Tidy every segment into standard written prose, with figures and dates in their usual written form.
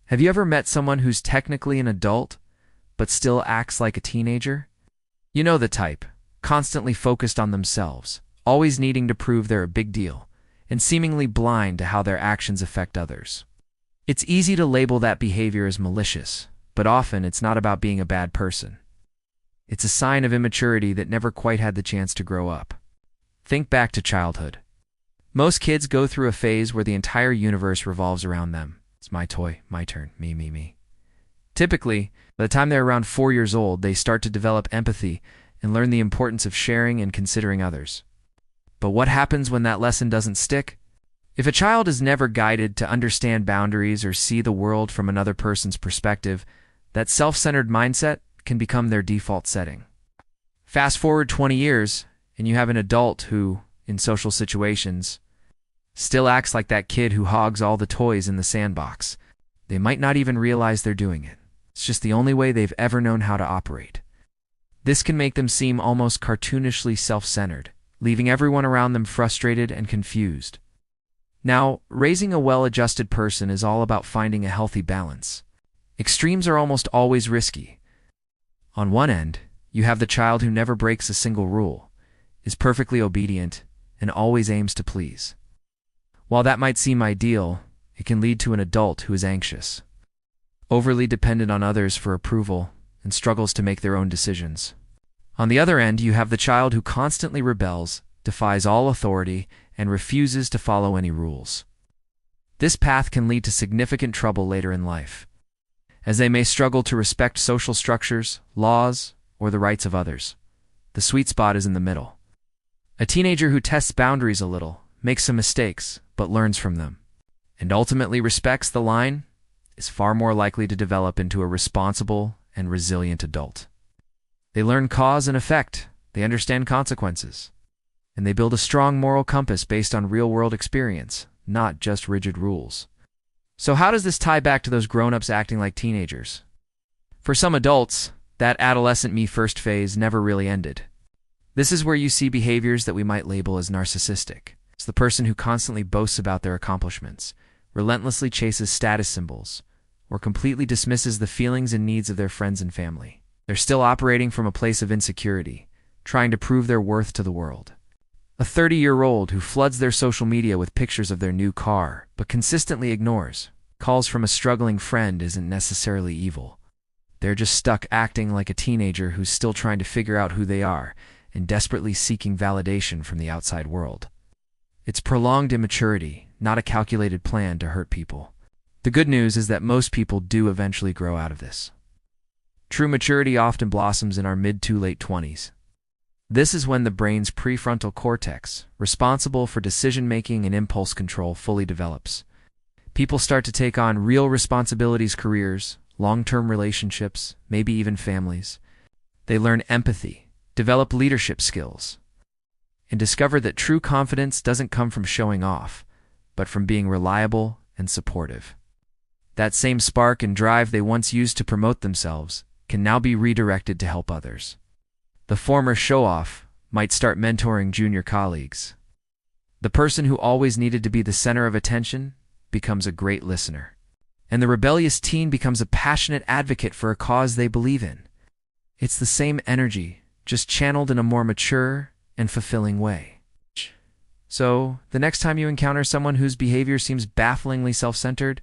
Have you ever met someone who's technically an adult, but still acts like a teenager? You know the type, constantly focused on themselves, always needing to prove they're a big deal, and seemingly blind to how their actions affect others. It's easy to label that behavior as malicious, but often it's not about being a bad person. It's a sign of immaturity that never quite had the chance to grow up. Think back to childhood. Most kids go through a phase where the entire universe revolves around them. It's my toy, my turn, me, me, me. Typically, by the time they're around 4 years old, they start to develop empathy and learn the importance of sharing and considering others. But what happens when that lesson doesn't stick? If a child is never guided to understand boundaries or see the world from another person's perspective, that self-centered mindset can become their default setting. Fast forward 20 years, and you have an adult who, in social situations, still acts like that kid who hogs all the toys in the sandbox. They might not even realize they're doing it. It's just the only way they've ever known how to operate. This can make them seem almost cartoonishly self-centered, leaving everyone around them frustrated and confused. Now, raising a well-adjusted person is all about finding a healthy balance. Extremes are almost always risky. On one end, you have the child who never breaks a single rule, is perfectly obedient, and always aims to please. While that might seem ideal, it can lead to an adult who is anxious, overly dependent on others for approval, and struggles to make their own decisions. On the other end, you have the child who constantly rebels, defies all authority, and refuses to follow any rules. This path can lead to significant trouble later in life, as they may struggle to respect social structures, laws, or the rights of others. The sweet spot is in the middle. A teenager who tests boundaries a little, makes some mistakes, but learns from them, and ultimately respects the line, is far more likely to develop into a responsible and resilient adult. They learn cause and effect, they understand consequences, and they build a strong moral compass based on real-world experience, not just rigid rules. So how does this tie back to those grown-ups acting like teenagers? For some adults, that adolescent me-first phase never really ended. This is where you see behaviors that we might label as narcissistic. It's the person who constantly boasts about their accomplishments, relentlessly chases status symbols, or completely dismisses the feelings and needs of their friends and family. They're still operating from a place of insecurity, trying to prove their worth to the world. A 30-year-old who floods their social media with pictures of their new car, but consistently ignores calls from a struggling friend isn't necessarily evil. They're just stuck acting like a teenager who's still trying to figure out who they are and desperately seeking validation from the outside world. It's prolonged immaturity, not a calculated plan to hurt people. The good news is that most people do eventually grow out of this. True maturity often blossoms in our mid to late 20s. This is when the brain's prefrontal cortex, responsible for decision-making and impulse control, fully develops. People start to take on real responsibilities, careers, long-term relationships, maybe even families. They learn empathy, develop leadership skills, and discover that true confidence doesn't come from showing off, but from being reliable and supportive. That same spark and drive they once used to promote themselves can now be redirected to help others. The former show-off might start mentoring junior colleagues. The person who always needed to be the center of attention becomes a great listener. And the rebellious teen becomes a passionate advocate for a cause they believe in. It's the same energy, just channeled in a more mature and fulfilling way. So, the next time you encounter someone whose behavior seems bafflingly self-centered,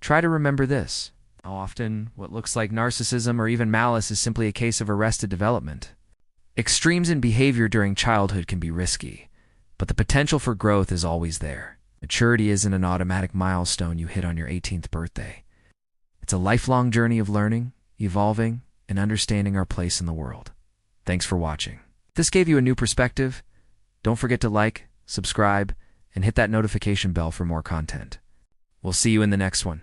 try to remember this. Often, what looks like narcissism or even malice is simply a case of arrested development. Extremes in behavior during childhood can be risky, but the potential for growth is always there. Maturity isn't an automatic milestone you hit on your 18th birthday. It's a lifelong journey of learning, evolving, and understanding our place in the world. Thanks for watching. If this gave you a new perspective, don't forget to like, subscribe, and hit that notification bell for more content. We'll see you in the next one.